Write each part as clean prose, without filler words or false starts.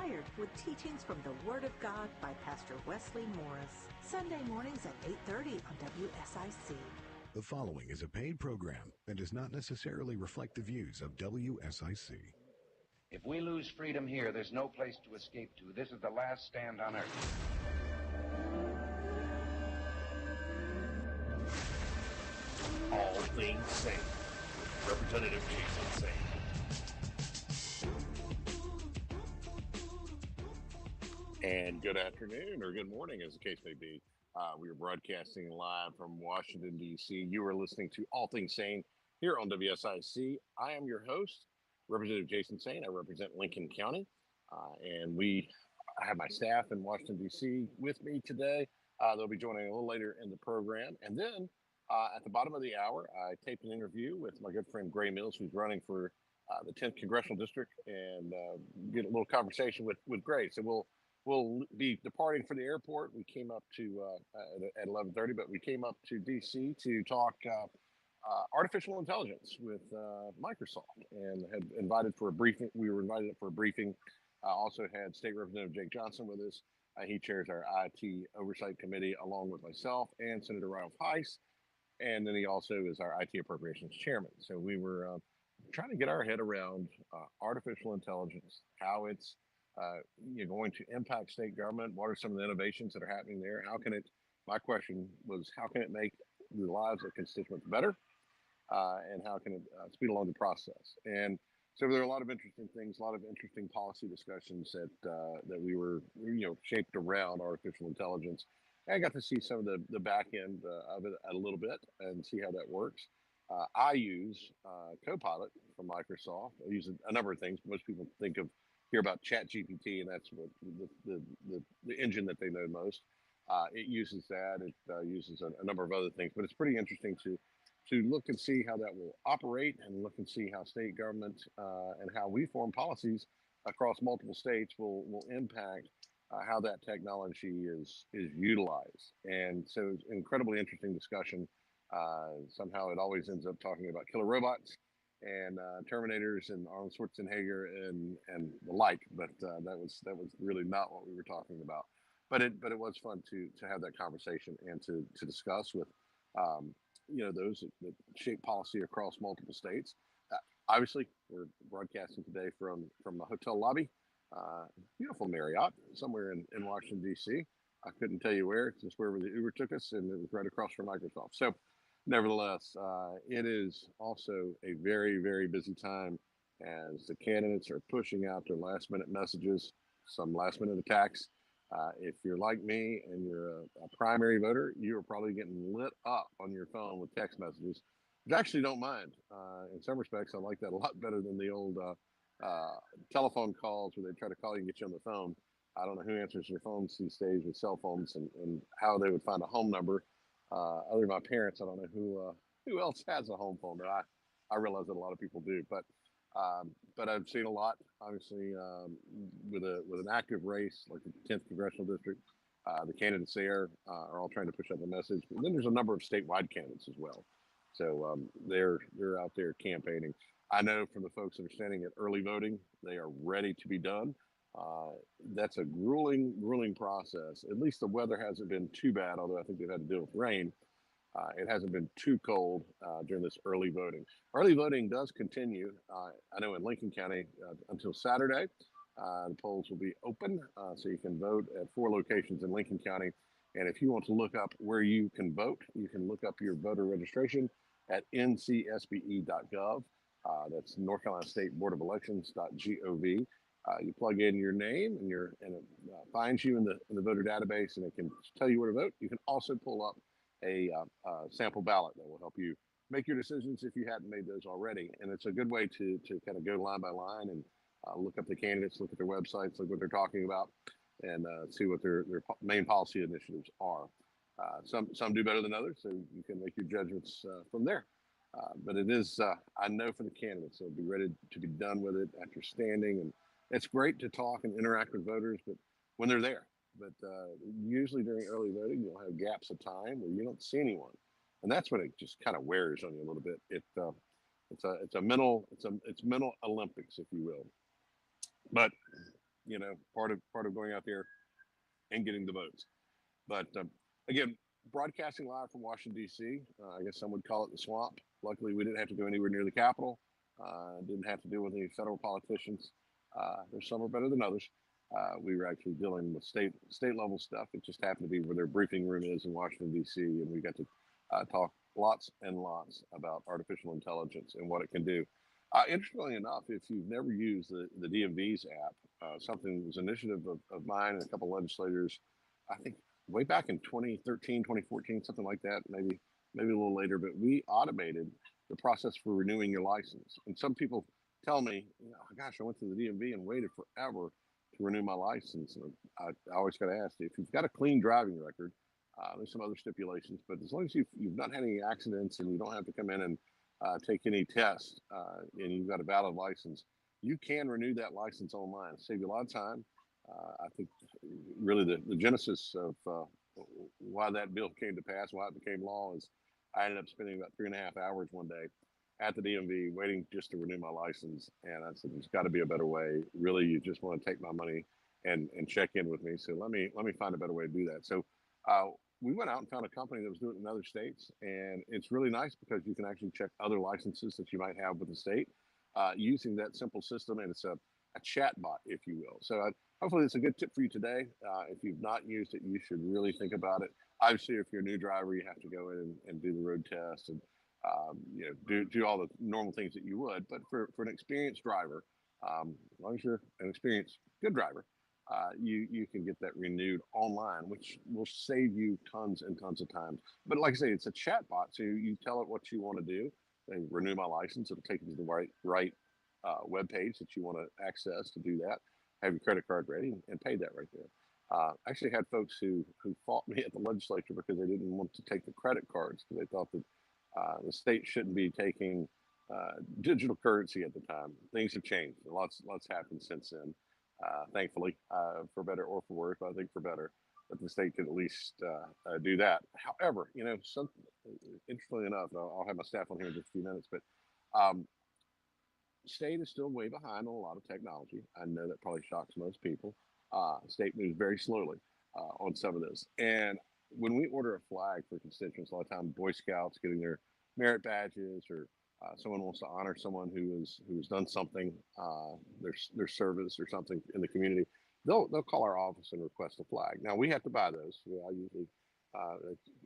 Inspired with teachings from the Word of God by Pastor Wesley Morris. Sunday mornings at 8:30 on WSIC. The following is a paid program and does not necessarily reflect the views of WSIC. If we lose freedom here, there's no place to escape to. This is the last stand on earth. All Things Saine. Representative Saine. And good afternoon, or good morning, as the case may be. We are broadcasting live from Washington, D.C. You are listening to All Things Saine here on WSIC. I am your host, Representative Saine. I represent Lincoln County, and I have my staff in Washington, D.C. with me today. They'll be joining a little later in the program. And then at the bottom of the hour, I taped an interview with my good friend Gray Mills, who's running for the 10th Congressional District, and get a little conversation with Gray. So we'll be departing for the airport. We came up to at 11:30, but we came up to D.C. to talk artificial intelligence with Microsoft, and had invited for a briefing. We were invited for a briefing. I also had State Representative Jake Johnson with us. He chairs our IT Oversight Committee along with myself and Senator Ralph Heiss. And then he also is our IT Appropriations Chairman. So we were trying to get our head around artificial intelligence, how it's going to impact state government. What are some of the innovations that are happening there? My question was, how can it make the lives of constituents better? And how can it speed along the process? And so there are a lot of interesting things, a lot of interesting policy discussions that we were, shaped around artificial intelligence. And I got to see some of the back end of it a little bit and see how that works. I use Copilot from Microsoft. I use a number of things. Most people hear about ChatGPT, and that's what the engine that they know most. It uses that. It uses a number of other things, but it's pretty interesting to look and see how that will operate, and look and see how state government and how we form policies across multiple states will impact how that technology is utilized. And so it's an incredibly interesting discussion. Somehow it always ends up talking about killer robots and Terminators and Arnold Schwarzenegger and the like, but that was really not what we were talking about. But it was fun to have that conversation and to discuss with those that shape policy across multiple states. Obviously, we're broadcasting today from a hotel lobby, beautiful Marriott, somewhere in Washington, D.C. I couldn't tell you where, it's just wherever the Uber took us, and it was right across from Microsoft. So nevertheless, it is also a very, very busy time as the candidates are pushing out their last-minute messages, some last-minute attacks. If you're like me and you're a primary voter, you are probably getting lit up on your phone with text messages, which I actually don't mind. In some respects, I like that a lot better than the old telephone calls where they try to call you and get you on the phone. I don't know who answers their phones these days with cell phones and how they would find a home number. Other than my parents, I don't know who else has a home phone, but I realize that a lot of people do. But I've seen a lot, obviously, with an active race like the 10th Congressional District. The candidates there are all trying to push out the message. But then there's a number of statewide candidates as well. So they're out there campaigning. I know from the folks that are standing at early voting, they are ready to be done. That's a grueling process. At least the weather hasn't been too bad, although I think they've had to deal with rain. It hasn't been too cold during this early voting. Early voting does continue. I know in Lincoln County until Saturday. The polls will be open, so you can vote at 4 locations in Lincoln County. And if you want to look up where you can vote, you can look up your voter registration at ncsbe.gov. That's North Carolina State Board of Elections.gov. You plug in your name and it finds you in the voter database, and it can tell you where to vote. You can also pull up a sample ballot that will help you make your decisions if you hadn't made those already. And it's a good way to kind of go line by line and look up the candidates, look at their websites, look what they're talking about, and see what their main policy initiatives are. Some do better than others, so you can make your judgments from there. But it is, I know for the candidates, they'll be ready to be done with it after standing. And it's great to talk and interact with voters, but when they're there. But usually during early voting, you'll have gaps of time where you don't see anyone, and that's when it just kind of wears on you a little bit. It's mental Olympics, if you will. But part of going out there and getting the votes. But again, broadcasting live from Washington, D.C., I guess some would call it the swamp. Luckily, we didn't have to go anywhere near the Capitol. Didn't have to deal with any federal politicians. There's some are better than others. We were actually dealing with state level stuff. It just happened to be where their briefing room is in Washington, D.C., and we got to talk lots and lots about artificial intelligence and what it can do. Interestingly enough, if you've never used the DMV's app, something was an initiative of mine and a couple of legislators, I think way back in 2013, 2014, something like that, maybe a little later, but we automated the process for renewing your license. And some people tell me, gosh, I went to the DMV and waited forever to renew my license. And I always got to ask you, if you've got a clean driving record, there's some other stipulations, but as long as you've not had any accidents and you don't have to come in and take any tests, and you've got a valid license, you can renew that license online. Save you a lot of time. I think really the genesis of why that bill came to pass, why it became law, is I ended up spending about 3.5 hours one day at the DMV waiting just to renew my license. And I said, there's got to be a better way. Really, you just want to take my money and check in with me. So let me find a better way to do that. So we went out and found a company that was doing it in other states. And it's really nice because you can actually check other licenses that you might have with the state using that simple system. And it's a chat bot, if you will. So hopefully it's a good tip for you today. If you've not used it, you should really think about it. Obviously, if you're a new driver, you have to go in and do the road test and do all the normal things that you would. But for an experienced driver, as long as you're an experienced good driver, you can get that renewed online, which will save you tons and tons of time. But like I say, it's a chat bot, so you tell it what you want to do. And renew my license. It'll take you to the right web page that you want to access to do that. Have your credit card ready and pay that right there. Actually had folks who fought me at the legislature because they didn't want to take the credit cards because they thought that the state shouldn't be taking digital currency at the time. Things have changed. Lots happened since then. Thankfully, for better or for worse, but I think for better, that the state could at least do that. However, interestingly enough, I'll have my staff on here in just a few minutes, but state is still way behind on a lot of technology. I know that probably shocks most people. State moves very slowly on some of this. And when we order a flag for constituents, a lot of times Boy Scouts getting their merit badges, or someone wants to honor someone who's done something, their service or something in the community, they'll call our office and request a flag. Now we have to buy those. I usually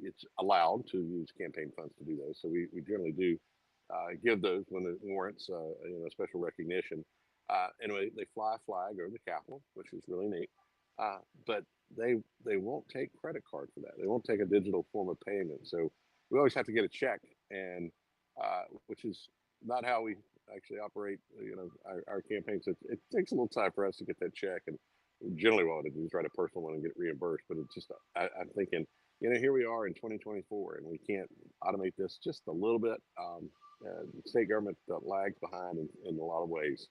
it's allowed to use campaign funds to do those, so we generally do give those when it warrants special recognition. Anyway, they fly a flag over the Capitol, which is really neat. But they won't take credit card for that. They won't take a digital form of payment. So we always have to get a check, and which is not how we actually operate. Our campaigns. It takes a little time for us to get that check, and generally what I do is write a personal one and get reimbursed. But it's just I'm thinking, here we are in 2024, and we can't automate this just a little bit. The state government lags behind in a lot of ways.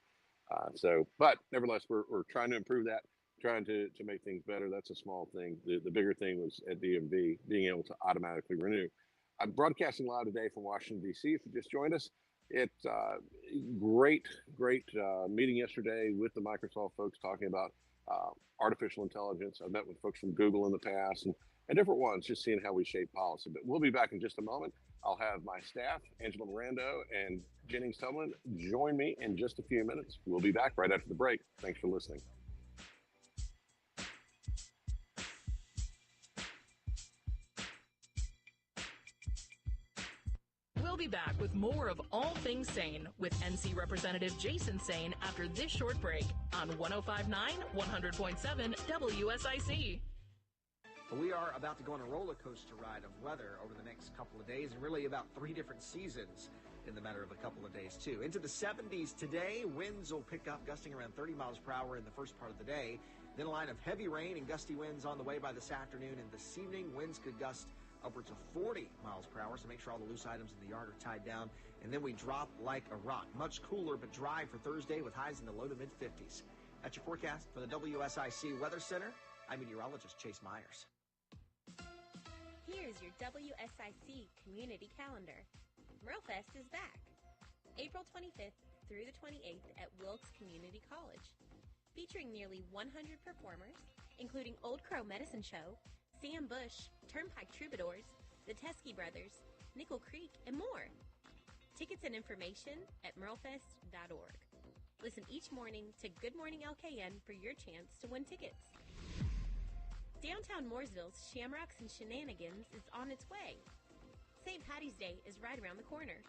But nevertheless, we're trying to improve that, trying to make things better. That's a small thing. The bigger thing was at DMV being able to automatically renew. I'm broadcasting live today from Washington, D.C. If you just joined us, it's great meeting yesterday with the Microsoft folks talking about artificial intelligence. I've met with folks from Google in the past and different ones, just seeing how we shape policy. But we'll be back in just a moment. I'll have my staff, Angela Morando and Jennings Tumlin, join me in just a few minutes. We'll be back right after the break. Thanks for listening. We'll be back with more of All Things Saine with NC Representative Jason Saine after this short break on 105.9, 100.7 WSIC. We are about to go on a roller coaster ride of weather over the next couple of days, and really about 3 different seasons in the matter of a couple of days, too. Into the 70s today, winds will pick up, gusting around 30 miles per hour in the first part of the day. Then a line of heavy rain and gusty winds on the way by this afternoon, and this evening, winds could gust upwards of 40 miles per hour, so make sure all the loose items in the yard are tied down. And then we drop like a rock. Much cooler but dry for Thursday with highs in the low to mid-50s. That's your forecast for the WSIC Weather Center. I'm meteorologist Chase Myers. Here's your WSIC community calendar. MuralFest is back. April 25th through the 28th at Wilkes Community College. featuring nearly 100 performers, including Old Crow Medicine Show, Sam Bush, Turnpike Troubadours, the Teskey Brothers, Nickel Creek, and more. Tickets and information at merlefest.org. Listen each morning to Good Morning LKN for your chance to win tickets. Downtown Mooresville's Shamrocks and Shenanigans is on its way. St. Patty's Day is right around the corner.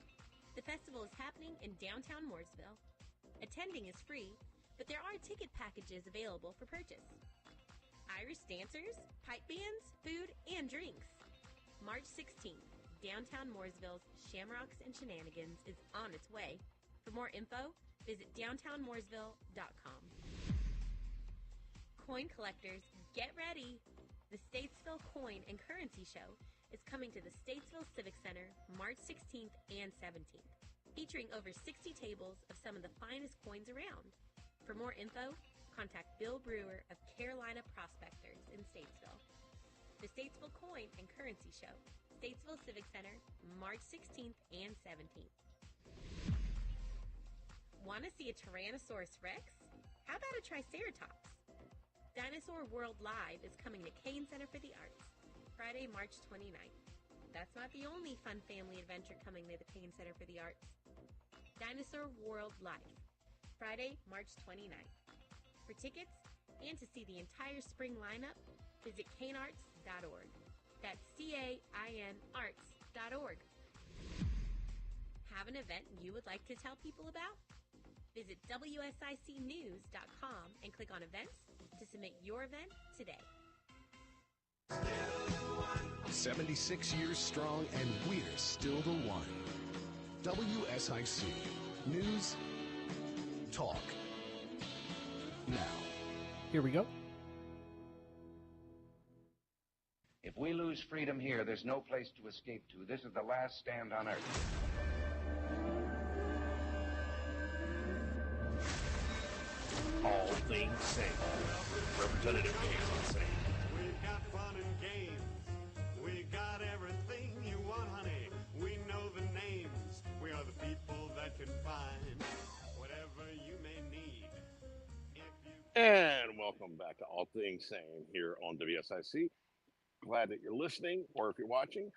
The festival is happening in downtown Mooresville. Attending is free, but there are ticket packages available for purchase. Irish dancers, pipe bands, food, and drinks. March 16th, downtown Mooresville's Shamrocks and Shenanigans is on its way. For more info, visit downtownmooresville.com. Coin collectors, get ready! The Statesville Coin and Currency Show is coming to the Statesville Civic Center March 16th and 17th, featuring over 60 tables of some of the finest coins around. For more info, contact Bill Brewer of Carolina Prospectors in Statesville. The Statesville Coin and Currency Show, Statesville Civic Center, March 16th and 17th. Want to see a Tyrannosaurus Rex? How about a Triceratops? Dinosaur World Live is coming to Kane Center for the Arts, Friday, March 29th. That's not the only fun family adventure coming to the Kane Center for the Arts. Dinosaur World Live, Friday, March 29th. For tickets and to see the entire spring lineup, visit canearts.org. That's CAIN arts.org. Have an event you would like to tell people about? Visit WSICnews.com and click on events to submit your event today. 76 years strong, and we're still the one. WSIC. News. Talk. Now. Here we go. If we lose freedom here, there's no place to escape to. This is the last stand on earth. All Things Saine. Representative Saine. We've got fun and games. We got everything you want, honey. We know the names. We are the people that can find whatever you may need. And welcome back to All Things Saine here on WSIC. Glad that you're listening, or if you're watching,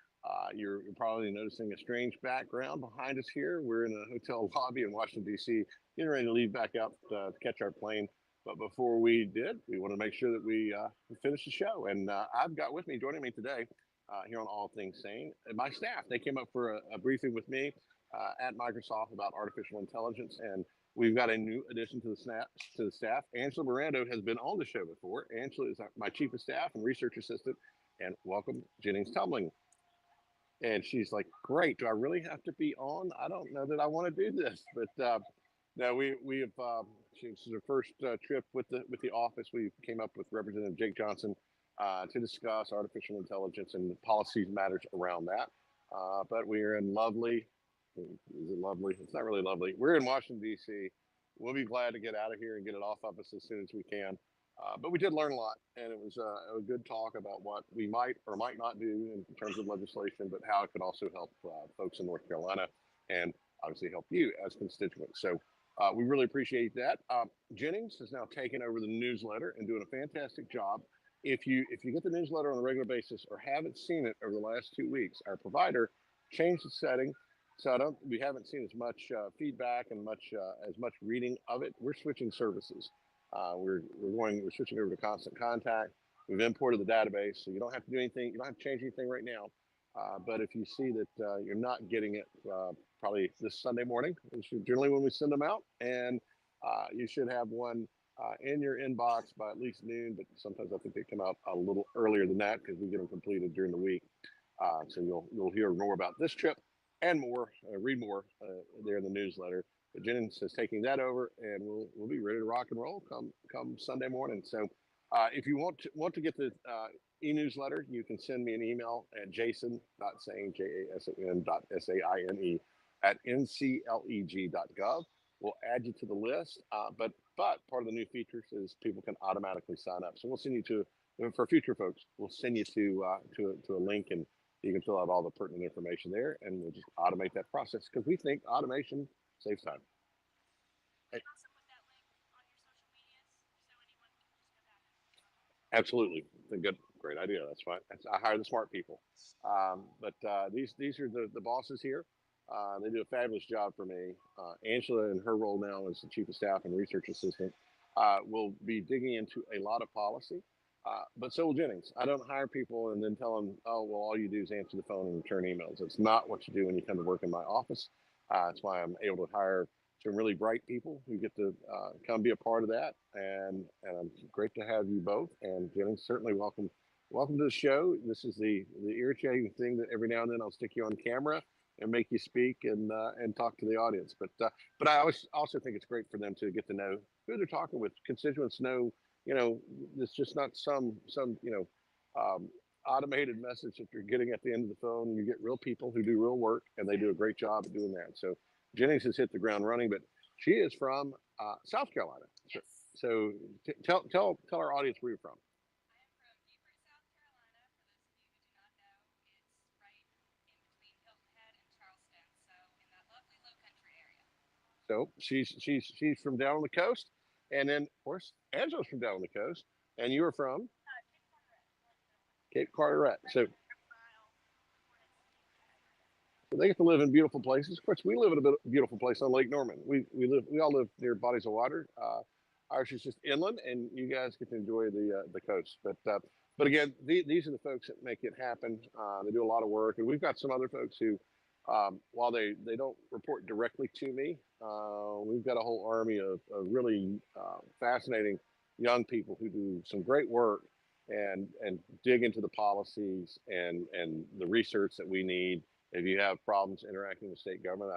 you're probably noticing a strange background behind us here. We're in a hotel lobby in Washington, D.C., getting ready to leave back out to catch our plane. But before we did, we want to make sure that we finish the show. And I've got with me, joining me today here on All Things Saine, my staff. They came up for a briefing with me at Microsoft about artificial intelligence. And we've got a new addition to the staff. Angela Morando has been on the show before. Angela is my chief of staff and research assistant. And welcome, Jennings Tumlin. And she's like, great, do I really have to be on? I don't know that I want to do this. But no, we have, this is her first trip with the office. We came up with Representative Jake Johnson to discuss artificial intelligence and the policies matters around that. But we are in lovely, is it lovely? It's not really lovely. We're in Washington, D.C. We'll be glad to get out of here and get it off of us as soon as we can. But we did learn a lot, and it was a good talk about what we might or might not do in terms of legislation, but how it could also help folks in North Carolina and obviously help you as constituents. So we really appreciate that. Jennings has now taken over the newsletter and doing a fantastic job. If you get the newsletter on a regular basis or haven't seen it over the last 2 weeks, our provider changed the setting. So we haven't seen as much feedback and as much reading of it. We're switching services. We're switching over to Constant Contact. We've imported the database, so you don't have to do anything. You don't have to change anything right now. But if you see that you're not getting it probably this Sunday morning, which is generally when we send them out, and you should have one in your inbox by at least noon, but sometimes I think they come out a little earlier than that because we get them completed during the week. So you'll hear more about this trip and more, read more there in the newsletter. But Jennings is taking that over, and we'll be ready to rock and roll come Sunday morning. So if you want to get the e-newsletter, you can send me an email at jason.saine, jason.saine @ncleg.gov. We'll add you to the list. But part of the new features is people can automatically sign up. So we'll send you to, for future folks, we'll send you to a link, and you can fill out all the pertinent information there, and we'll just automate that process because we think automation saves time. Hey. Absolutely. It's a great idea. That's why I hire the smart people. But these are the bosses here. They do a fabulous job for me. Angela, in her role now as the chief of staff and research assistant, will be digging into a lot of policy. But so will Jennings. I don't hire people and then tell them, oh, well, all you do is answer the phone and return emails. It's not what you do when you come to work in my office. That's why I'm able to hire some really bright people who get to come be a part of that. And I'm great to have you both. And Jennings, certainly welcome to the show. This is the irritating thing that every now and then I'll stick you on camera and make you speak and talk to the audience. But I also think it's great for them to get to know who they're talking with. Constituents know, it's just not some automated message that you're getting at the end of the phone. You get real people who do real work, and they do a great job at doing that. So Jennings has hit the ground running, but she is from South Carolina. Yes. So tell our audience where you're from. So she's from down on the coast, and then of course Angela's from down on the coast, and you are from Cape Carteret. So they get to live in beautiful places. Of course, we live in a beautiful place on Lake Norman. We all live near bodies of water. Ours is just inland, and you guys get to enjoy the coast. But again, these are the folks that make it happen. They do a lot of work, and we've got some other folks who, while they don't report directly to me, we've got a whole army of really fascinating young people who do some great work and dig into the policies and the research that we need. If you have problems interacting with state government,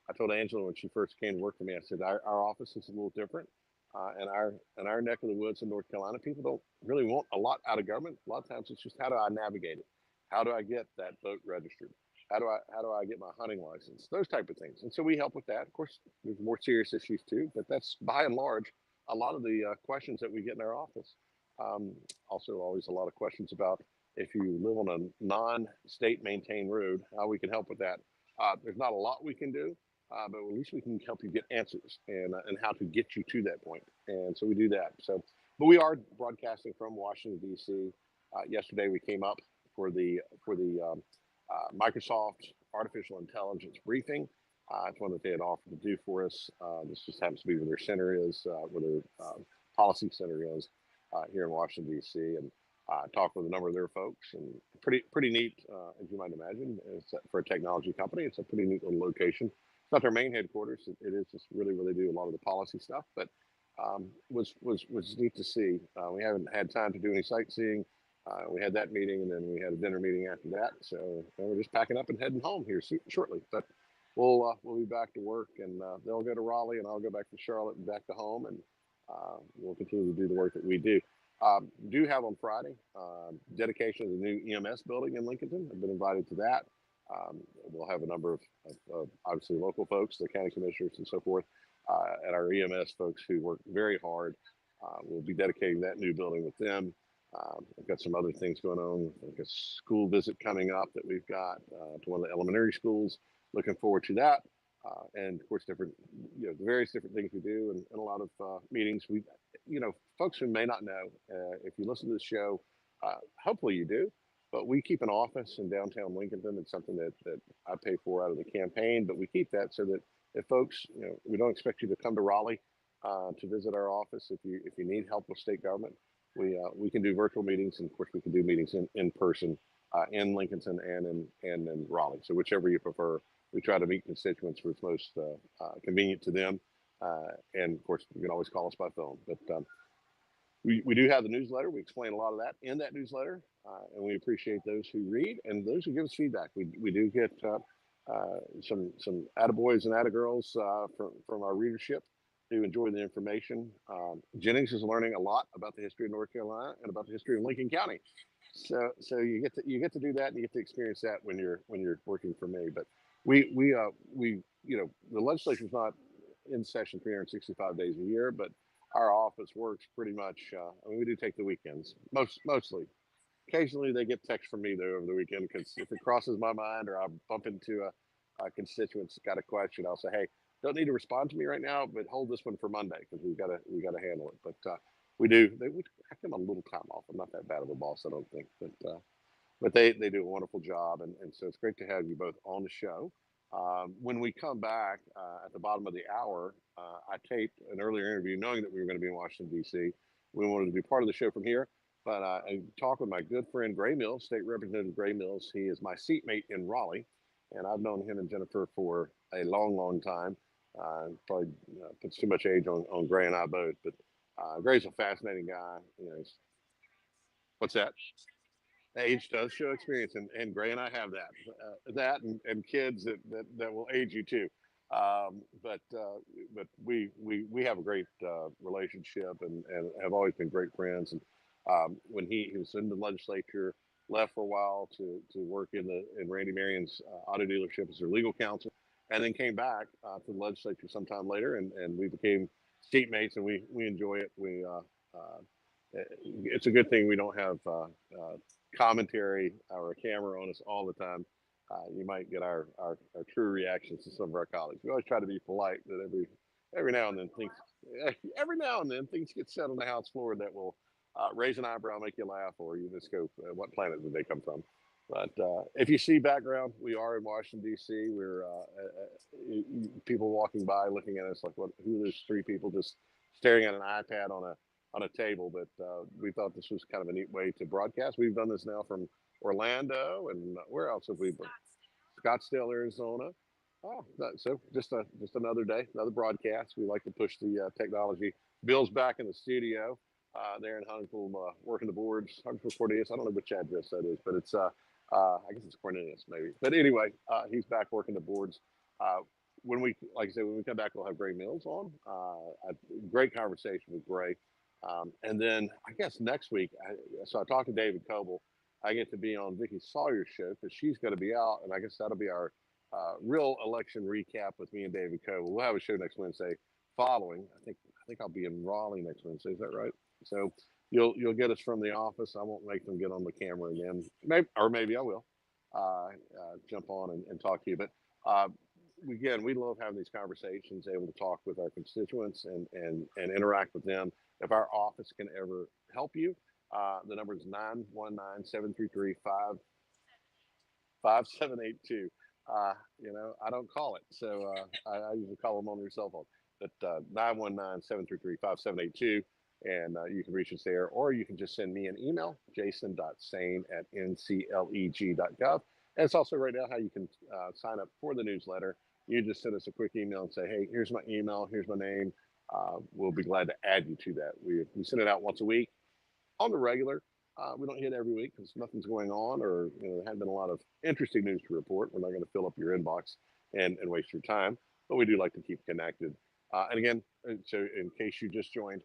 I told Angela when she first came to work for me, I said our office is a little different. And our neck of the woods in North Carolina, people don't really want a lot out of government. A lot of times it's just, how do I navigate it? How do I get that vote registered? How do I get my hunting license? Those type of things. And so we help with that. Of course, there's more serious issues too, but that's by and large a lot of the questions that we get in our office. Also, always a lot of questions about if you live on a non-state maintained road, how we can help with that. There's not a lot we can do, but at least we can help you get answers and how to get you to that point. And so we do that. So, but we are broadcasting from Washington, D.C. Yesterday we came up for the Microsoft Artificial Intelligence briefing. It's one that they had offered to do for us. This just happens to be where their center is, where their policy center is here in Washington, D.C. And talked with a number of their folks, and pretty neat, as you might imagine. It's for a technology company. It's a pretty neat little location. It's not their main headquarters. It is just really where they do a lot of the policy stuff. But was neat to see. We haven't had time to do any sightseeing. We had that meeting, and then we had a dinner meeting after that. So we're just packing up and heading home here shortly. But we'll be back to work, and they'll go to Raleigh, and I'll go back to Charlotte and back to home, and we'll continue to do the work that we do. Do have on Friday dedication of the new EMS building in Lincolnton. I've been invited to that. We'll have a number of obviously local folks, the county commissioners and so forth, and our EMS folks who work very hard. We'll be dedicating that new building with them. I've got some other things going on, like a school visit coming up that we've got to one of the elementary schools. Looking forward to that. And of course, different, the various different things we do, and a lot of meetings. We, folks who may not know, if you listen to the show, hopefully you do, but we keep an office in downtown Lincolnton. It's something that I pay for out of the campaign, but we keep that so that if folks, we don't expect you to come to Raleigh to visit our office. If you need help with state government, we can do virtual meetings, and of course we can do meetings in person in Lincolnton and in Raleigh. So whichever you prefer. We try to meet constituents where it's most convenient to them. And of course, you can always call us by phone. But we do have the newsletter. We explain a lot of that in that newsletter. And we appreciate those who read and those who give us feedback. We do get some attaboys and attagirls from our readership who enjoy the information. Jennings is learning a lot about the history of North Carolina and about the history of Lincoln County. So you get to do that, and you get to experience that when you're working for me. But we the legislature's not in session 365 days a year, but our office works pretty much. We do take the weekends mostly. Occasionally they get text from me though over the weekend, because if it crosses my mind or I bump into a constituent's got a question, I'll say, hey, don't need to respond to me right now, but hold this one for Monday, because we gotta handle it. But we do. I give them a little time off. I'm not that bad of a boss, I don't think, but they do a wonderful job, and so it's great to have you both on the show. When we come back at the bottom of the hour, I taped an earlier interview knowing that we were going to be in Washington, D.C. We wanted to be part of the show from here, but I talked with my good friend Gray Mills, State Representative Gray Mills. He is my seatmate in Raleigh, and I've known him and Jennifer for a long, long time. Probably puts too much age on Gray and I both, but Gray's a fascinating guy. What's that? Age does show experience, and Gray and I have that and kids that will age you too. But we have a great relationship and have always been great friends. And when he was in the legislature, left for a while to work in Randy Marion's auto dealership as their legal counsel, and then came back to the legislature sometime later, and we became seatmates, and we enjoy it. It's a good thing we don't have commentary or a camera on us all the time. You might get our true reactions to some of our colleagues. We always try to be polite, but every now and then things get said on the House floor that will raise an eyebrow, make you laugh, or you just go, "What planet did they come from?" But if you see background, we are in Washington, D.C. We're people walking by looking at us like, who are those three people just staring at an iPad on a table? But we thought this was kind of a neat way to broadcast. We've done this now from Orlando, and where else have we been? Scottsdale, Arizona. Oh, so just another day, another broadcast. We like to push the technology. Bill's back in the studio there in Huntsville, working the boards. Huntsville, Cornelius. I don't know which address that is, but it's I guess it's Cornelius maybe. But anyway, he's back working the boards. Like I said, when we come back, we'll have Gray Mills on. A great conversation with Gray. And then I guess next week, I talked to David Coble. I get to be on Vicki Sawyer's show because she's going to be out, and I guess that'll be our real election recap with me and David Coble. We'll have a show next Wednesday following. I think I'll be in Raleigh next Wednesday. Is that right? So you'll get us from the office. I won't make them get on the camera again. Maybe I will jump on and talk to you. But again, we love having these conversations, able to talk with our constituents and interact with them. If our office can ever help you, the number is 919-733-5782. I don't call it, so I usually call them on your cell phone. But 919-733-5782, and you can reach us there, or you can just send me an email, jason.saine@ncleg.gov. And it's also right now how you can sign up for the newsletter. You just send us a quick email and say, hey, here's my email, here's my name. We'll be glad to add you to that. We send it out once a week on the regular. We don't hit every week because nothing's going on, or there hadn't been a lot of interesting news to report. We're not going to fill up your inbox and waste your time, but we do like to keep connected. And again, so in case you just joined,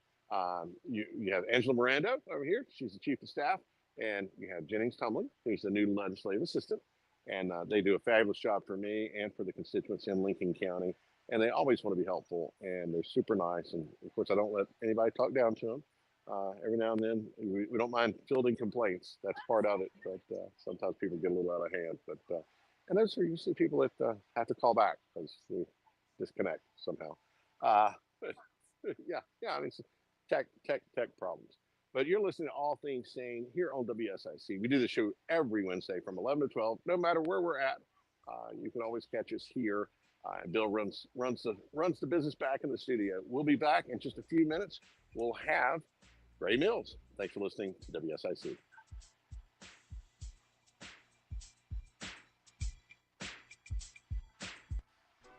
you have Angela Morando over here. She's the chief of staff, and you have Jennings Tumlin, who's the new legislative assistant. And they do a fabulous job for me and for the constituents in Lincoln County. And they always want to be helpful, and they're super nice. And of course, I don't let anybody talk down to them. Every now and then, we don't mind fielding complaints. That's part of it. But sometimes people get a little out of hand. But and those are usually people that have to call back because we disconnect somehow. Yeah. I mean, it's tech problems. But you're listening to All Things Saine here on WSIC. We do the show every Wednesday from 11 to 12, no matter where we're at. You can always catch us here. And Bill runs the business back in the studio. We'll be back in just a few minutes. We'll have Gray Mills. Thanks for listening to WSIC.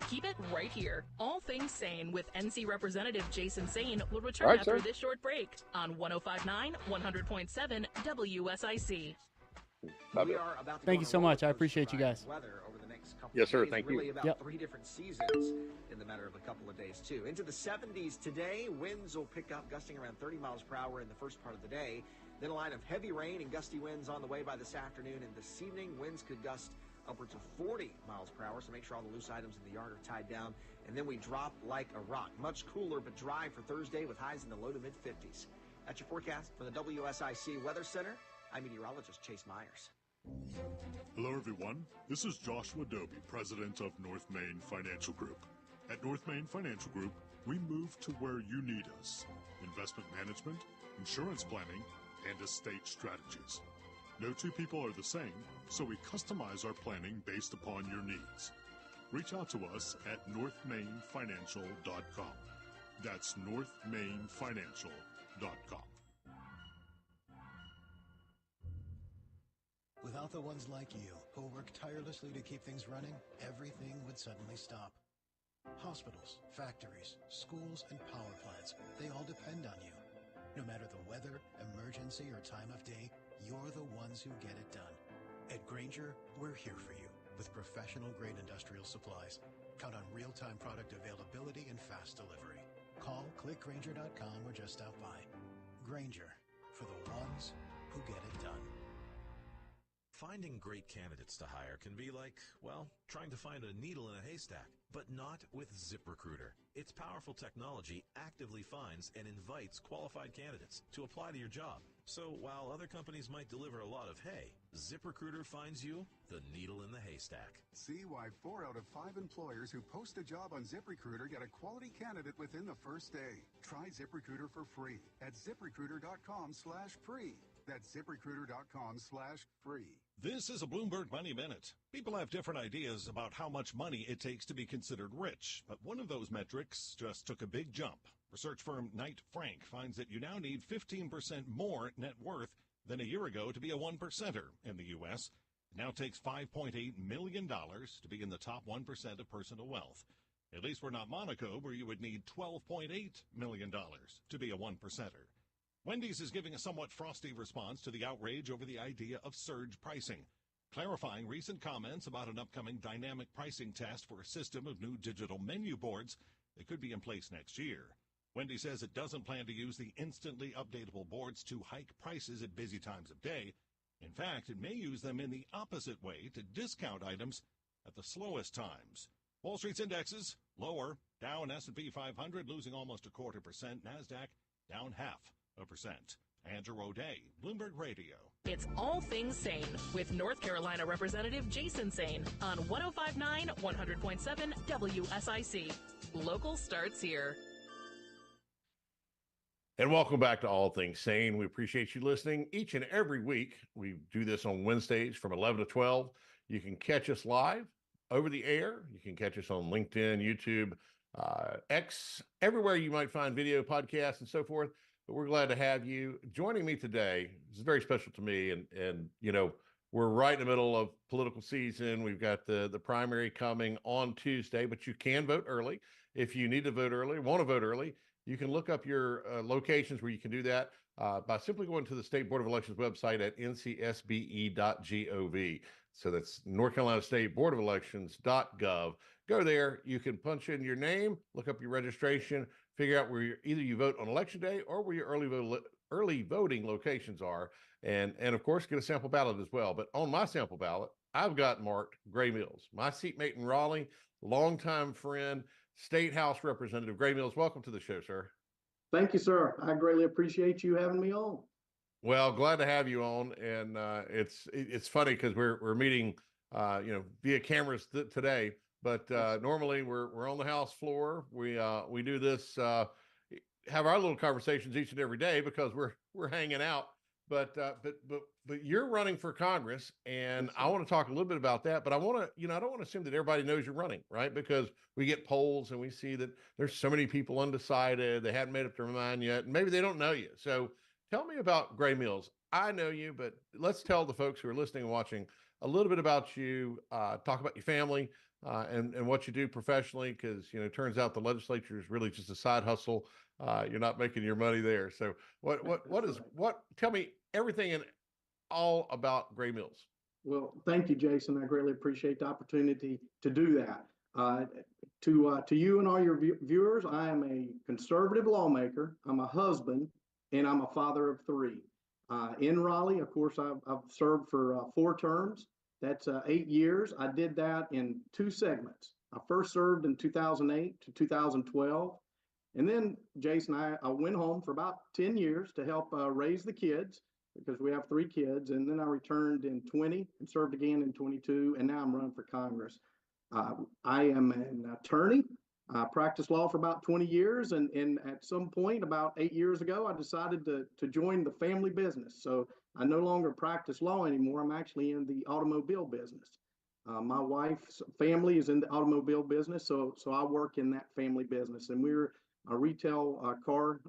Keep it right here. All Things Saine with NC Representative Jason Saine will return after this short break on 105.9, 100.7 WSIC. Thank you so much. I appreciate you guys. Yes, sir. Thank you. Really about 3 different seasons in the matter of a couple of days, too. Into the 70s today. Winds will pick up, gusting around 30 miles per hour in the first part of the day. Then a line of heavy rain and gusty winds on the way by this afternoon. And this evening, winds could gust upwards of 40 miles per hour. So make sure all the loose items in the yard are tied down. And then we drop like a rock. Much cooler but dry for Thursday with highs in the low to mid-50s. That's your forecast for the WSIC Weather Center. I'm meteorologist Chase Myers. Hello, everyone. This is Joshua Doby, president of North Main Financial Group. At North Main Financial Group, we move to where you need us. Investment management, insurance planning, and estate strategies. No two people are the same, so we customize our planning based upon your needs. Reach out to us at northmainfinancial.com. That's northmainfinancial.com. Without the ones like you, who work tirelessly to keep things running, everything would suddenly stop. Hospitals, factories, schools, and power plants, they all depend on you. No matter the weather, emergency, or time of day, you're the ones who get it done. At Grainger, we're here for you with professional-grade industrial supplies. Count on real-time product availability and fast delivery. Call, click Grainger.com, or just stop by. Grainger, for the ones who get it done. Finding great candidates to hire can be like, well, trying to find a needle in a haystack, but not with ZipRecruiter. Its powerful technology actively finds and invites qualified candidates to apply to your job. So while other companies might deliver a lot of hay, ZipRecruiter finds you the needle in the haystack. See why 4 out of 5 employers who post a job on ZipRecruiter get a quality candidate within the first day. Try ZipRecruiter for free at ZipRecruiter.com/free. That's ZipRecruiter.com/free. This is a Bloomberg Money Minute. People have different ideas about how much money it takes to be considered rich, but one of those metrics just took a big jump. Research firm Knight Frank finds that you now need 15% more net worth than a year ago to be a 1%er in the U.S. It now takes $5.8 million to be in the top 1% of personal wealth. At least we're not Monaco, where you would need $12.8 million to be a 1%er. Wendy's is giving a somewhat frosty response to the outrage over the idea of surge pricing, clarifying recent comments about an upcoming dynamic pricing test for a system of new digital menu boards that could be in place next year. Wendy says it doesn't plan to use the instantly updatable boards to hike prices at busy times of day. In fact, it may use them in the opposite way to discount items at the slowest times. Wall Street's indexes lower. Dow and S&P 500 losing almost 0.25%. NASDAQ down 0.5%. Andrew O'Day, Bloomberg Radio. It's All Things Saine with North Carolina Representative Jason Saine on 105.9, 100.7 WSIC. Local starts here. And welcome back to All Things Saine. We appreciate you listening each and every week. We do this on Wednesdays from 11 to 12. You can catch us live over the air. You can catch us on LinkedIn, YouTube, X, everywhere you might find video, podcasts, and so forth. But we're glad to have you joining me today. It's very special to me. And you know, we're right in the middle of political season. We've got the primary coming on Tuesday, but you can vote early. If you need to vote early, want to vote early, you can look up your locations where you can do that by simply going to the State Board of Elections website at ncsbe.gov. So that's North Carolina State Board of Elections.gov. Go there. You can punch in your name, look up your registration, figure out where either you vote on election day or where your early voting locations are, and of course get a sample ballot as well. But on my sample ballot, I've got marked Gray Mills, my seatmate in Raleigh, longtime friend, State House Representative Gray Mills. Welcome to the show, sir. Thank you, sir. I greatly appreciate you having me on. Well, glad to have you on, and it's funny because we're meeting via cameras today. But normally we're on the House floor. We do this, have our little conversations each and every day because we're hanging out. But you're running for Congress, and I want to talk a little bit about that. But I want to, I don't want to assume that everybody knows you're running, right? Because we get polls and we see that there's so many people undecided, they hadn't made up their mind yet, and maybe they don't know you. So tell me about Gray Mills. I know you, but let's tell the folks who are listening and watching a little bit about you. Talk about your family. And what you do professionally, because it turns out the legislature is really just a side hustle. You're not making your money there. So tell me everything and all about Gray Mills. Well, thank you, Jason. I greatly appreciate the opportunity to do that. To you and all your viewers, I am a conservative lawmaker. I'm a husband, and I'm a father of 3. In Raleigh, of course, I've served for 4 terms. That's 8 years. I did that in 2 segments. I first served in 2008 to 2012. And then, Jason, I went home for about 10 years to help raise the kids because we have 3 kids. And then I returned in 20 and served again in 22. And now I'm running for Congress. I am an attorney. I practiced law for about 20 years, and at some point, about 8 years ago, I decided to join the family business. So I no longer practice law anymore. I'm actually in the automobile business. My wife's family is in the automobile business, so I work in that family business, and we're a retail car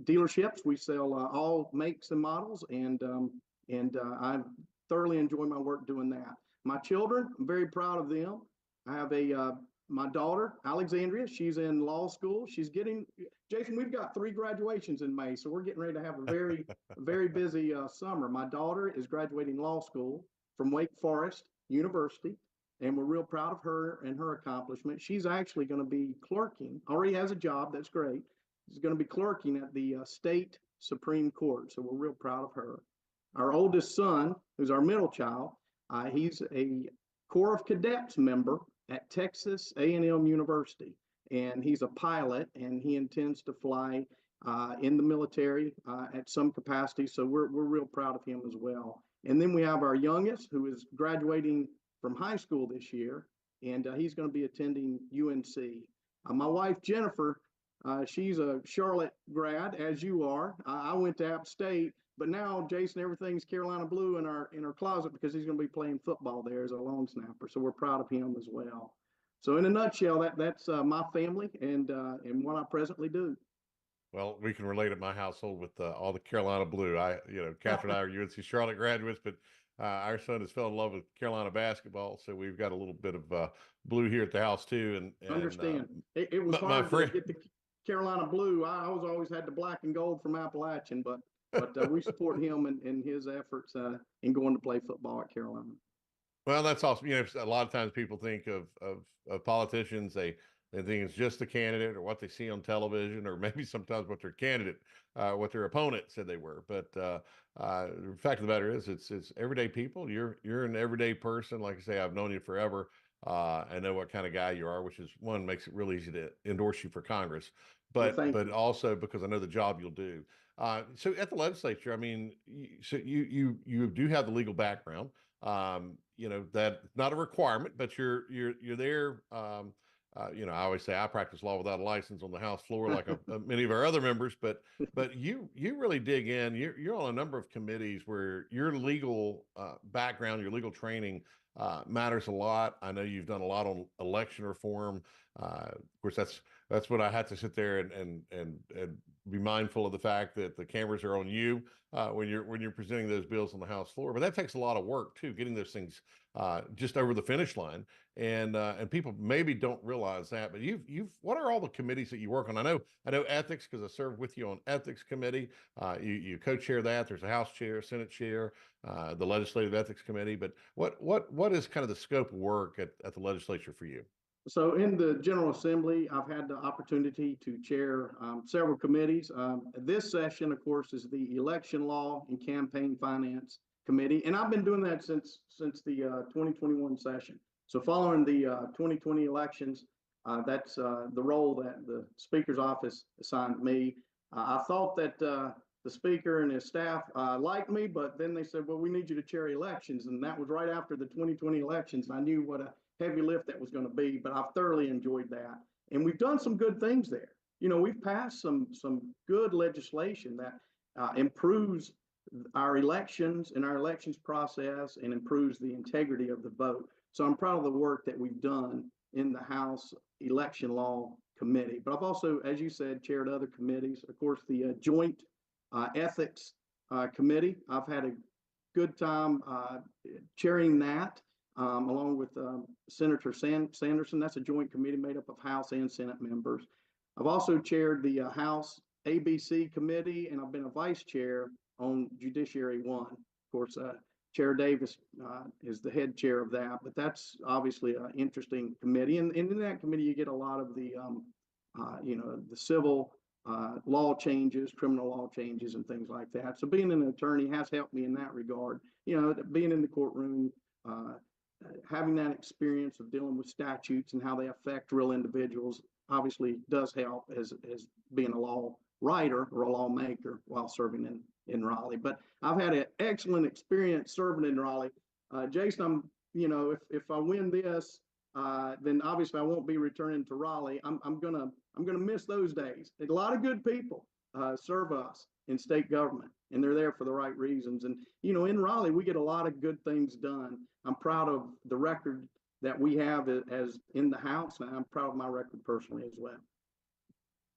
dealerships. We sell all makes and models, and I thoroughly enjoy my work doing that. My children, I'm very proud of them. I have my daughter, Alexandria. She's in law school. Jason, we've got 3 graduations in May, so we're getting ready to have a very, very busy summer. My daughter is graduating law school from Wake Forest University, and we're real proud of her and her accomplishment. She's actually going to be clerking, already has a job, that's great. She's going to be clerking at the state Supreme Court, so we're real proud of her. Our oldest son, who's our middle child, he's a Corps of Cadets member at Texas A&M University, and he's a pilot, and he intends to fly in the military at some capacity, so we're real proud of him as well. And then we have our youngest, who is graduating from high school this year, and he's going to be attending UNC. My wife, Jennifer, she's a Charlotte grad, as you are. I went to App State, but now, Jason, everything's Carolina blue in our closet because he's going to be playing football there as a long snapper. So we're proud of him as well. So in a nutshell, that's my family and what I presently do. Well, we can relate at my household with all the Carolina blue. Catherine and I are UNC Charlotte graduates, but our son has fell in love with Carolina basketball, so we've got a little bit of blue here at the house too. And understand, it was hard to get the Carolina blue. I always had the black and gold from Appalachian, but we support him and his efforts in going to play football at Carolina. Well, that's awesome. A lot of times people think of politicians, they think it's just the candidate or what they see on television, or maybe sometimes what what their opponent said they were. But the fact of the matter is, it's everyday people. You're an everyday person. Like I say, I've known you forever. I know what kind of guy you are, which is one, makes it really easy to endorse you for Congress, but also because I know the job you'll do. So at the legislature, I mean, you do have the legal background. That's not a requirement, but you're there. I always say I practice law without a license on the House floor, like many of our other members. But you really dig in. You're on a number of committees where your legal background, your legal training matters a lot. I know you've done a lot on election reform. Of course, that's what I had to sit there and be mindful of the fact that the cameras are on you when you're presenting those bills on the House floor. But that takes a lot of work too, getting those things just over the finish line. And people maybe don't realize that. But what are all the committees that you work on? I know ethics, because I served with you on ethics committee. You co-chair that. There's a House chair, Senate chair, the legislative ethics committee. But what is kind of the scope of work at the legislature for you? So in the General Assembly, I've had the opportunity to chair several committees. This session, of course, is the Election Law and Campaign Finance Committee, and I've been doing that since the 2021 session. So following the 2020 elections, that's the role that the Speaker's office assigned me. I thought that the Speaker and his staff liked me, but then they said, well, we need you to chair elections, and that was right after the 2020 elections. I knew what a heavy lift that was going to be, but I've thoroughly enjoyed that. And we've done some good things there. We've passed some good legislation that improves our elections and our elections process and improves the integrity of the vote. So I'm proud of the work that we've done in the House Election Law Committee. But I've also, as you said, chaired other committees. Of course, the Joint Ethics Committee. I've had a good time chairing that. Along with Senator Sanderson. That's a joint committee made up of House and Senate members. I've also chaired the House ABC committee, and I've been a vice chair on Judiciary 1. Of course, Chair Davis is the head chair of that, but that's obviously an interesting committee. And in that committee, you get a lot of the civil law changes, criminal law changes, and things like that. So being an attorney has helped me in that regard. Being in the courtroom, having that experience of dealing with statutes and how they affect real individuals obviously does help as being a law writer or a lawmaker while serving in Raleigh. But I've had an excellent experience serving in Raleigh. Jason, if I win this, then obviously I won't be returning to Raleigh. I'm gonna miss those days. A lot of good people serve us in state government, and they're there for the right reasons. And in Raleigh, we get a lot of good things done. I'm proud of the record that we have as in the House, and I'm proud of my record personally as well.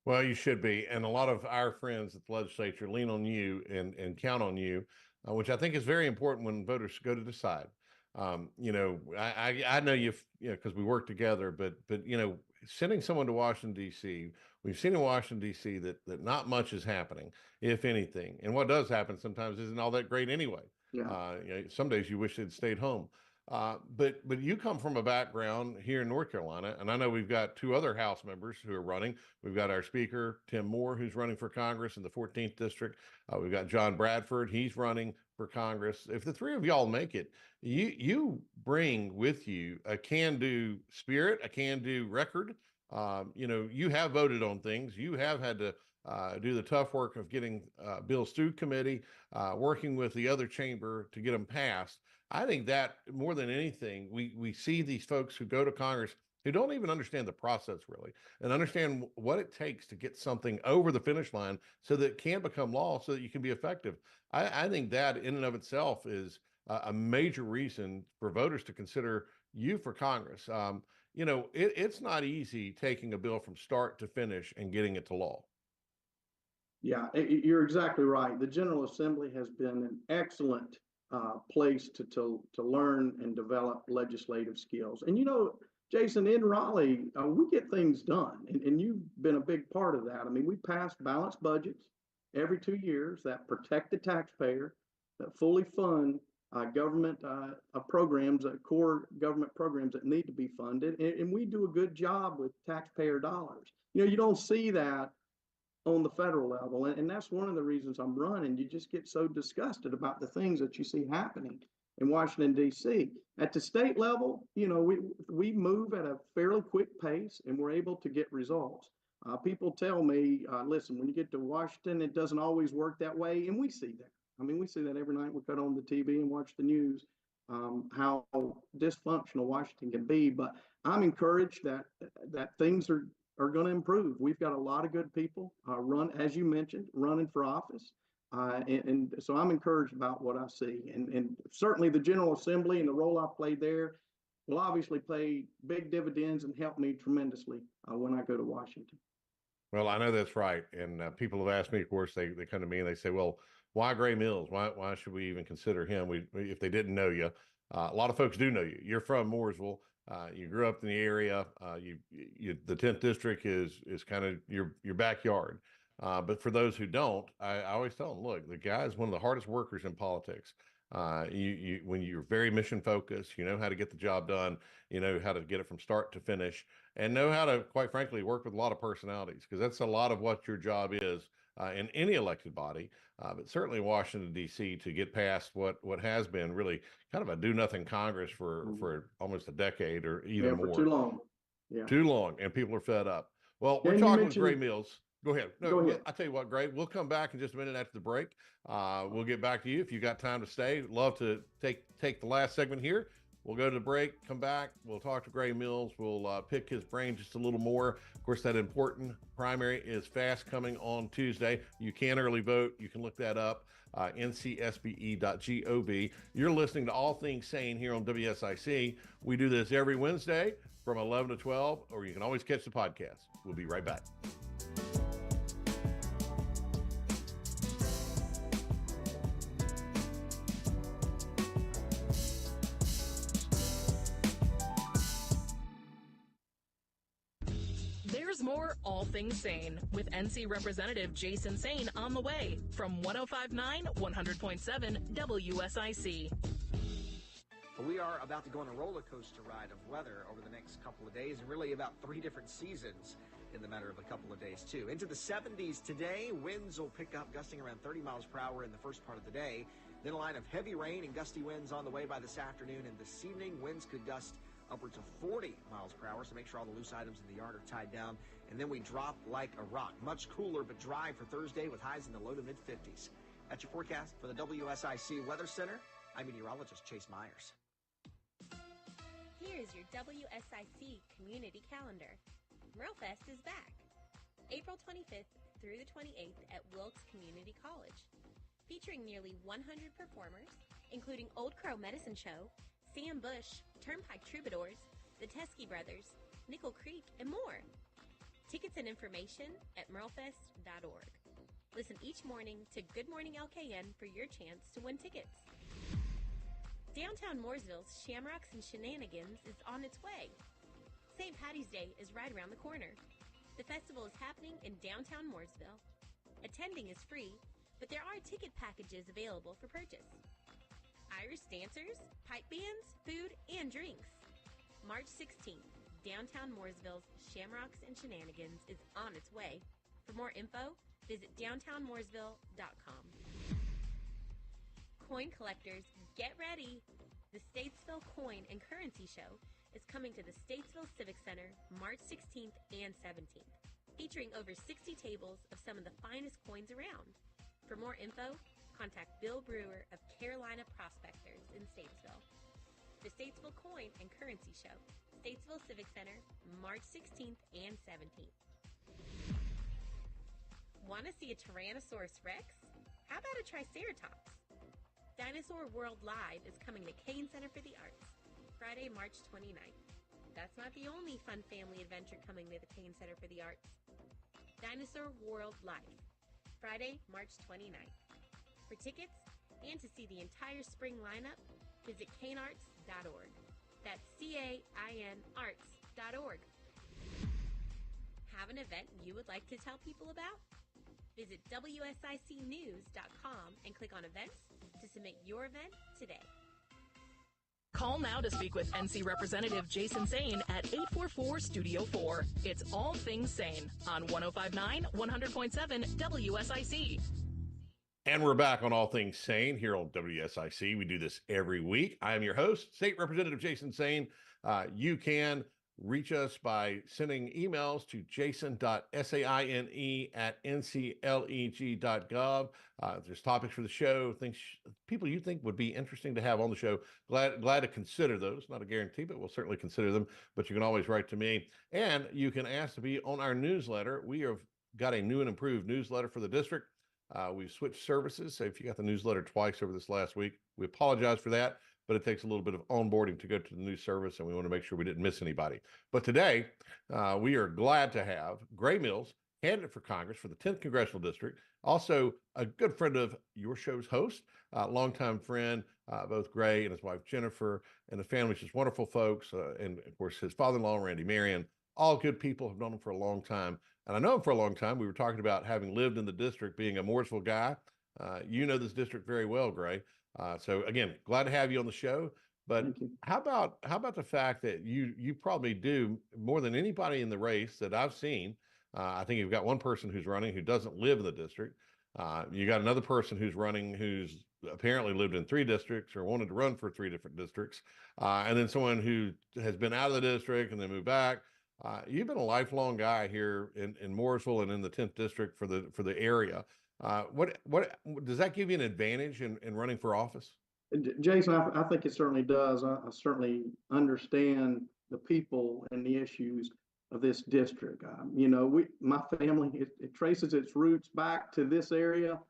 Well, you should be. And a lot of our friends at the legislature lean on you and count on you, which I think is very important when voters go to decide. I know you've, because we work together, but sending someone to Washington, D.C., we've seen in Washington, D.C. that not much is happening, if anything. And what does happen sometimes isn't all that great anyway. Yeah. Some days you wish they'd stayed home. But you come from a background here in North Carolina, and I know we've got two other House members who are running. We've got our Speaker, Tim Moore, who's running for Congress in the 14th District. We've got John Bradford. He's running for Congress. If the three of y'all make it, you bring with you a can-do spirit, a can-do record. You have voted on things. You have had to do the tough work of getting bills through committee, working with the other chamber to get them passed. I think that more than anything, we see these folks who go to Congress who don't even understand the process really and understand what it takes to get something over the finish line so that it can become law so that you can be effective. I think that in and of itself is a major reason for voters to consider you for Congress. It's not easy taking a bill from start to finish and getting it to law. Yeah, you're exactly right. The General Assembly has been an excellent place to learn and develop legislative skills. And Jason, in Raleigh, we get things done, and you've been a big part of that. I mean, we pass balanced budgets every 2 years that protect the taxpayer, that fully fund government programs, core government programs that need to be funded, and we do a good job with taxpayer dollars. You don't see that on the federal level. And that's one of the reasons I'm running. You just get so disgusted about the things that you see happening in Washington, D.C. At the state level, we move at a fairly quick pace and we're able to get results. People tell me, listen, when you get to Washington, it doesn't always work that way. And we see that. I mean, we see that every night we cut on the TV and watch the news, how dysfunctional Washington can be. But I'm encouraged that things are going to improve. We've got a lot of good people as you mentioned, running for office. And so I'm encouraged about what I see. And certainly the General Assembly and the role I played there will obviously pay big dividends and help me tremendously when I go to Washington. Well, I know that's right. And people have asked me, of course, they come to me and they say, well, why Gray Mills? Why should we even consider him? If they didn't know you, a lot of folks do know you. You're from Mooresville. You grew up in the area. The 10th District is kind of your backyard. But for those who don't, I always tell them, look, the guy is one of the hardest workers in politics. When you're very mission focused, you know how to get the job done, you know how to get it from start to finish, and know how to, quite frankly, work with a lot of personalities, because that's a lot of what your job is in any elected body, but certainly Washington, D.C., to get past what has been really kind of a do-nothing Congress for almost a decade or even more. For too long. Yeah. Too long, and people are fed up. Well, we're talking with Gray Mills. Go ahead. Go ahead. I'll tell you what, Gray, we'll come back in just a minute after the break. We'll get back to you if you got time to stay. Love to take the last segment here. We'll go to the break, come back. We'll talk to Gray Mills. We'll pick his brain just a little more. Of course, that important primary is fast coming on Tuesday. You can early vote. You can look that up, ncsbe.gov. You're listening to All Things Saine here on WSIC. We do this every Wednesday from 11 to 12, or you can always catch the podcast. We'll be right back. There's more All Things Saine with NC Representative Jason Saine on the way from 105.9, 100.7 WSIC. We are about to go on a roller coaster ride of weather over the next couple of days, and really about 3 different seasons in the matter of a couple of days, too. Into the 70s today, winds will pick up, gusting around 30 miles per hour in the first part of the day. Then a line of heavy rain and gusty winds on the way by this afternoon, and this evening, winds could gust upwards of 40 miles per hour, so make sure all the loose items in the yard are tied down. And then we drop like a rock. Much cooler but dry for Thursday with highs in the low to mid-50s. That's your forecast for the WSIC Weather Center. I'm meteorologist Chase Myers. Here's your WSIC community calendar. MuralFest is back. April 25th through the 28th at Wilkes Community College. Featuring nearly 100 performers, including Old Crow Medicine Show, Sam Bush, Turnpike Troubadours, the Teskey Brothers, Nickel Creek, and more. Tickets and information at muralfest.org. Listen each morning to Good Morning LKN for your chance to win tickets. Downtown Mooresville's Shamrocks and Shenanigans is on its way. St. Patty's Day is right around the corner. The festival is happening in downtown Mooresville. Attending is free, but there are ticket packages available for purchase. Irish dancers, pipe bands, food, and drinks. March 16th, downtown Mooresville's Shamrocks and Shenanigans is on its way. For more info, visit downtownmooresville.com. Coin collectors, get ready! The Statesville Coin and Currency Show is coming to the Statesville Civic Center March 16th and 17th, featuring over 60 tables of some of the finest coins around. For more info, contact Bill Brewer of Carolina Prospectors in Statesville. The Statesville Coin and Currency Show, Statesville Civic Center, March 16th and 17th. Want to see a Tyrannosaurus Rex? How about a Triceratops? Dinosaur World Live is coming to Kane Center for the Arts, Friday, March 29th. That's not the only fun family adventure coming to the Kane Center for the Arts. Dinosaur World Live, Friday, March 29th. For tickets and to see the entire spring lineup, visit canearts.org. That's CAIN arts.org. Have an event you would like to tell people about? Visit WSICnews.com and click on events to submit your event today. Call now to speak with NC Representative Jason Saine at 844-STUDIO-4. It's All Things Saine on 105.9, 100.7 WSIC. And we're back on All Things Saine here on WSIC. We do this every week. I am your host, State Representative Jason Saine. You can reach us by sending emails to jason.saine@ncleg.gov. There's topics for the show, things, people you think would be interesting to have on the show. Glad to consider those. Not a guarantee, but we'll certainly consider them. But you can always write to me. And you can ask to be on our newsletter. We have got a new and improved newsletter for the district. We've switched services. So if you got the newsletter twice over this last week, we apologize for that, but it takes a little bit of onboarding to go to the new service, and we want to make sure we didn't miss anybody. But today, we are glad to have Gray Mills, candidate for Congress for the 10th Congressional District, also a good friend of your show's host, longtime friend, both Gray and his wife Jennifer, and the family's just wonderful folks, and of course his father-in-law, Randy Marion, all good people, have known him for a long time. And I know him for a long time. We were talking about having lived in the district, being a Mooresville guy. You know this district very well, Gray. So again, glad to have you on the show. But how about the fact that you probably do more than anybody in the race that I've seen? I think you've got one person who's running who doesn't live in the district. You got another person who's running who's apparently lived in 3 districts or wanted to run for 3 different districts, and then someone who has been out of the district and then moved back. You've been a lifelong guy here in Mooresville and in the 10th district for the area. What does that give you an advantage in running for office? Jason, I think it certainly does. I certainly understand the people and the issues of this district. My family, it traces its roots back to this area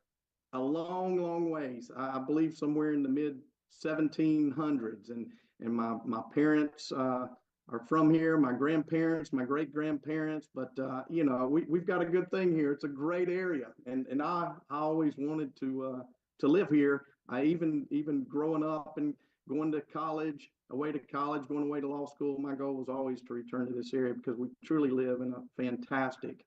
a long, long ways. I believe somewhere in the mid 1700s, and my parents are from here, my grandparents, my great grandparents, but we've got a good thing here. It's a great area, and I always wanted to live here. I even growing up and going to college, going away to law school, my goal was always to return to this area because we truly live in a fantastic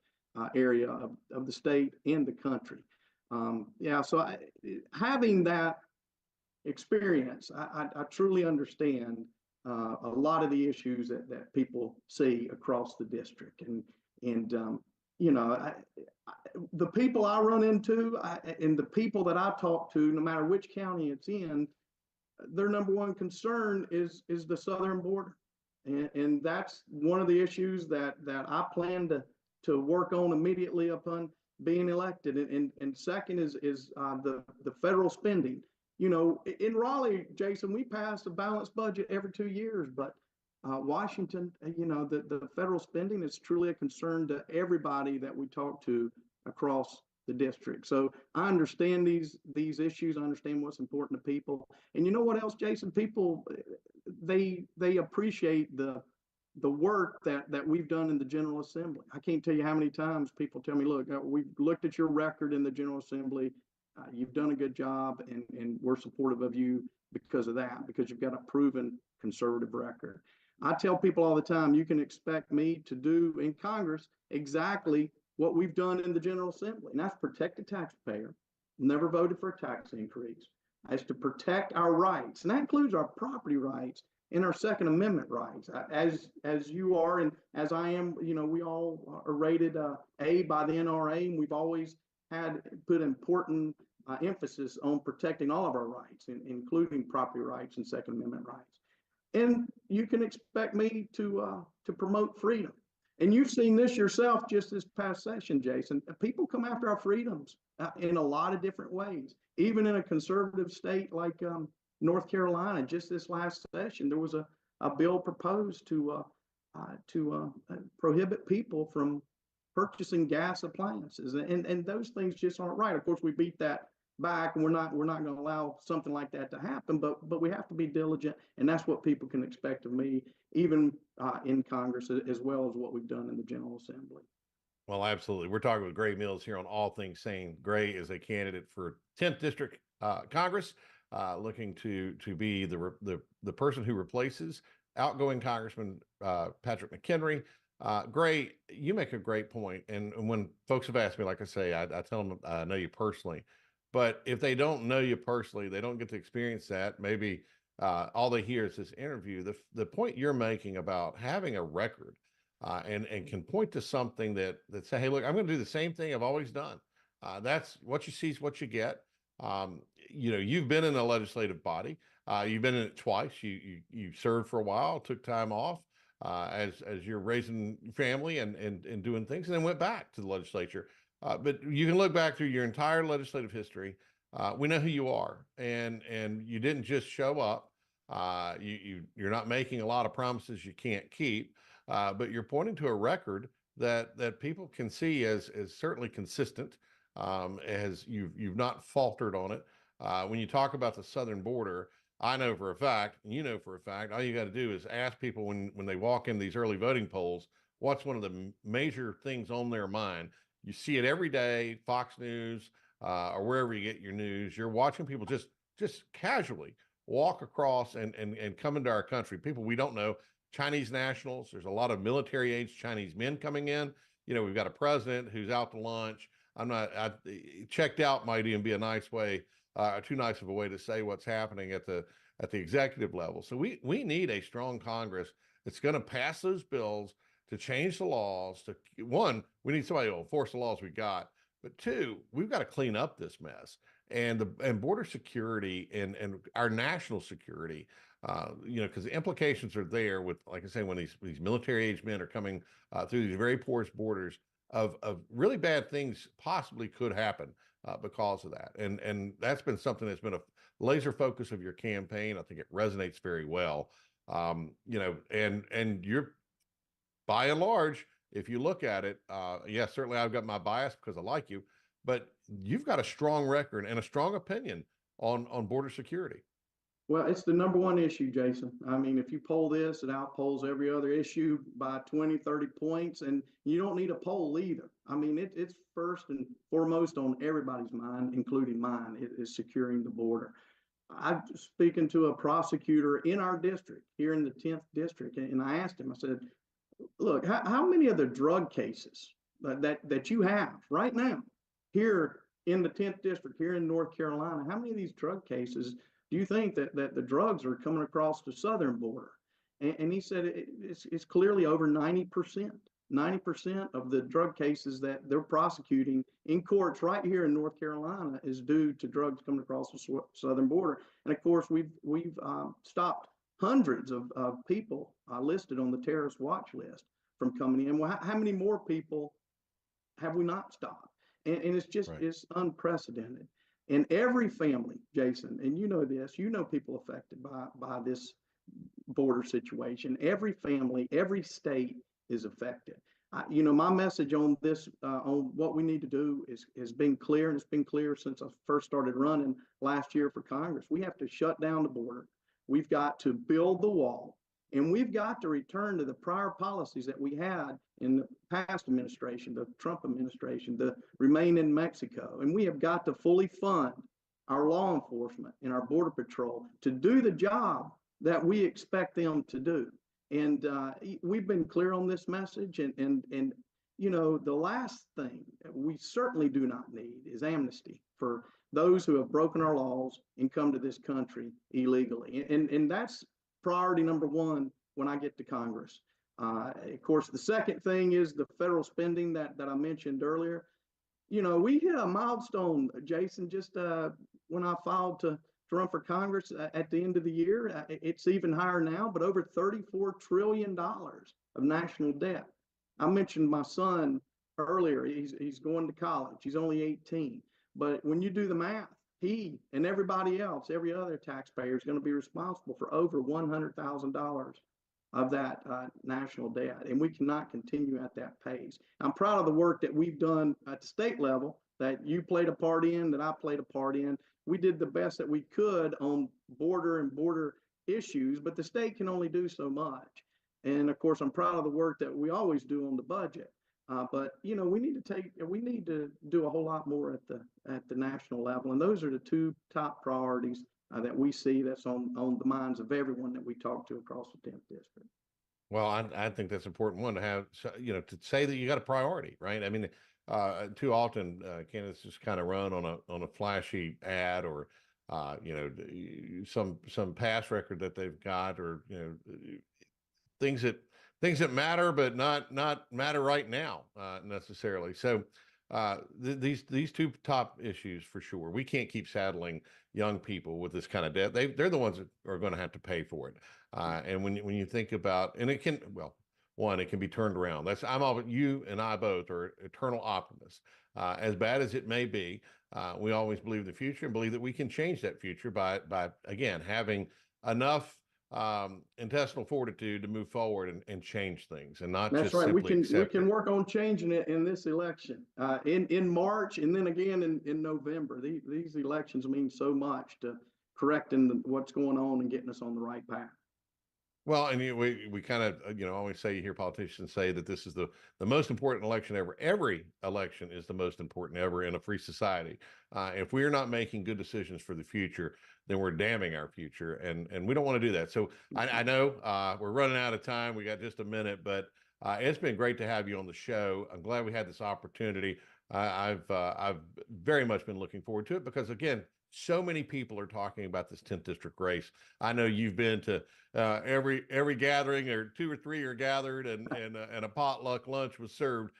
area of the state and the country. So having that experience, I truly understand a lot of the issues that people see across the district, and the people I run into and the people that I talk to, no matter which county it's in, their number one concern is the southern border, and that's one of the issues that I plan to work on immediately upon being elected. And second is the federal spending. In Raleigh, Jason, we pass a balanced budget every 2 years, but Washington, the federal spending is truly a concern to everybody that we talk to across the district. So I understand these issues. I understand what's important to people. And you know what else, Jason? People, they appreciate the work that we've done in the General Assembly. I can't tell you how many times people tell me, look, we've looked at your record in the General Assembly. You've done a good job, and we're supportive of you because of that, because you've got a proven conservative record. I tell people all the time, you can expect me to do in Congress exactly what we've done in the General Assembly, and that's protect the taxpayer. Never voted for a tax increase. As to protect our rights, and that includes our property rights and our Second Amendment rights. As you are and as I am, we all are rated A by the NRA, and we've always had put important emphasis on protecting all of our rights, including property rights and Second Amendment rights. And you can expect me to promote freedom. And you've seen this yourself just this past session, Jason. People come after our freedoms in a lot of different ways. Even in a conservative state like North Carolina, just this last session, there was a bill proposed to prohibit people from purchasing gas appliances, and those things just aren't right. Of course, we beat that back, and we're not going to allow something like that to happen. But we have to be diligent, and that's what people can expect of me, even in Congress, as well as what we've done in the General Assembly. Well, absolutely. We're talking with Gray Mills here on All Things Saine. Gray is a candidate for 10th District Congress, looking to be the person who replaces outgoing Congressman Patrick McHenry. Gray, you make a great point. And when folks have asked me, like I say, I tell them I know you personally. But if they don't know you personally, they don't get to experience that. Maybe all they hear is this interview. The point you're making about having a record and can point to something that say, hey, look, I'm going to do the same thing I've always done. That's what you see is what you get. You've been in a legislative body. You've been in it twice. You served for a while, took time off as you're raising your family and doing things, and then went back to the legislature. But you can look back through your entire legislative history. We know who you are, and you didn't just show up. You're not making a lot of promises you can't keep, but you're pointing to a record that people can see as certainly consistent, as you've not faltered on it. When you talk about the southern border, I know for a fact, and you know for a fact, all you got to do is ask people when they walk in these early voting polls, what's one of the major things on their mind. You see it every day, Fox News, or wherever you get your news. You're watching people just casually walk across and come into our country. People we don't know, Chinese nationals. There's a lot of military-aged Chinese men coming in. We've got a president who's out to lunch. Checked out might even be a nice way, too nice of a way to say what's happening at the executive level. So we need a strong Congress that's going to pass those bills to change the laws. One, we need somebody who will enforce the laws we got, but two, we've got to clean up this mess and border security and our national security. Because the implications are there with, like I say, when these military age men are coming through these very porous borders of really bad things possibly could happen because of that. And that's been something that's been a laser focus of your campaign. I think it resonates very well. And you're, by and large, if you look at it, yes, certainly I've got my bias because I like you, but you've got a strong record and a strong opinion on border security. Well, it's the number one issue, Jason. I mean, if you poll this, it outpolls every other issue by 20, 30 points, and you don't need a poll either. I mean, it's first and foremost on everybody's mind, including mine, is securing the border. I'm speaking to a prosecutor in our district, here in the 10th district, and I asked him, I said, look, how many of the drug cases that you have right now here in the 10th district, here in North Carolina, how many of these drug cases do you think that the drugs are coming across the southern border? And he said it's clearly over 90%. 90% of the drug cases that they're prosecuting in courts right here in North Carolina is due to drugs coming across the southern border. And of course, we've stopped hundreds of people listed on the terrorist watch list from coming in. Well, how many more people have we not stopped? And it's just, right. It's unprecedented. And every family, Jason, and you know this, people affected by this border situation. Every family, every state is affected. My message on this, on what we need to do has been clear, and it's been clear since I first started running last year for Congress. We have to shut down the border. We've got to build the wall, and we've got to return to the prior policies that we had in the past administration, the Trump administration, the Remain in Mexico. And we have got to fully fund our law enforcement and our Border Patrol to do the job that we expect them to do. And we've been clear on this message. And the last thing that we certainly do not need is amnesty for those who have broken our laws and come to this country illegally. And that's priority number one when I get to Congress. Of course, the second thing is the federal spending that I mentioned earlier. We hit a milestone, Jason, just when I filed to run for Congress at the end of the year. It's even higher now, but over $34 trillion of national debt. I mentioned my son earlier. He's going to college. He's only 18. But when you do the math, he and everybody else, every other taxpayer is going to be responsible for over $100,000 of that national debt. And we cannot continue at that pace. I'm proud of the work that we've done at the state level, that you played a part in, that I played a part in. We did the best that we could on border issues, but the state can only do so much. And of course, I'm proud of the work that we always do on the budget. But we need to do a whole lot more at the national level. And those are the two top priorities that we see that's on the minds of everyone that we talk to across the 10th district. Well, I think that's an important one to have, to say that you got a priority, right? I mean, too often candidates just kind of run on a flashy ad or, some past record that they've got, or, things that matter, but not matter right now necessarily. So these two top issues for sure. We can't keep saddling young people with this kind of debt. They're the ones that are going to have to pay for it. And when you think about, and it can, well, one, it can be turned around. You and I both are eternal optimists. As bad as it may be, we always believe in the future and believe that we can change that future by again, having enough intestinal fortitude to move forward and change things, and not just simply we can work on changing it in this election, in March, and then again in November. These elections mean so much to correcting what's going on and getting us on the right path. Well, and we kind of always say, you hear politicians say that this is the most important election ever. Every election is the most important ever in a free society. If we are not making good decisions for the future, then we're damning our future, and we don't want to do that. So I know we're running out of time. We got just a minute, but it's been great to have you on the show. I'm glad we had this opportunity. I've very much been looking forward to it because, again, so many people are talking about this 10th district race. I know you've been to every gathering, or 2 or 3 are gathered, and a potluck lunch was served.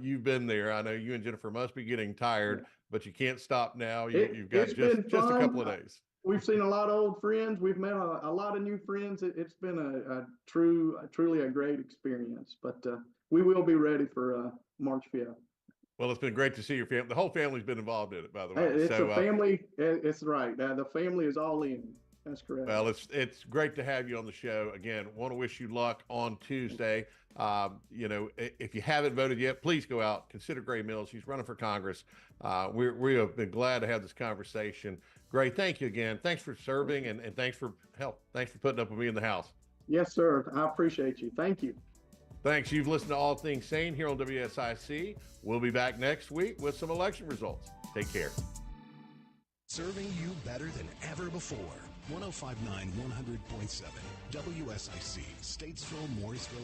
You've been there. I know you and Jennifer must be getting tired, but you can't stop now. You've got just a couple of days. We've seen a lot of old friends. We've met a lot of new friends. It's been truly a great experience. But we will be ready for March 5th. Well, it's been great to see your family. The whole family's been involved in it, by the way. It's a family. It's right. The family is all in. That's correct. Well, it's great to have you on the show again. Want to wish you luck on Tuesday. If you haven't voted yet, please go out. Consider Gray Mills. He's running for Congress. We have been glad to have this conversation. Gray, thank you again. Thanks for serving, and thanks for help. Thanks for putting up with me in the House. Yes, sir. I appreciate you. Thank you. Thanks. You've listened to All Things Saine here on WSIC. We'll be back next week with some election results. Take care. Serving you better than ever before. 105.9, 100.7, WSIC, Statesville, Morrisville.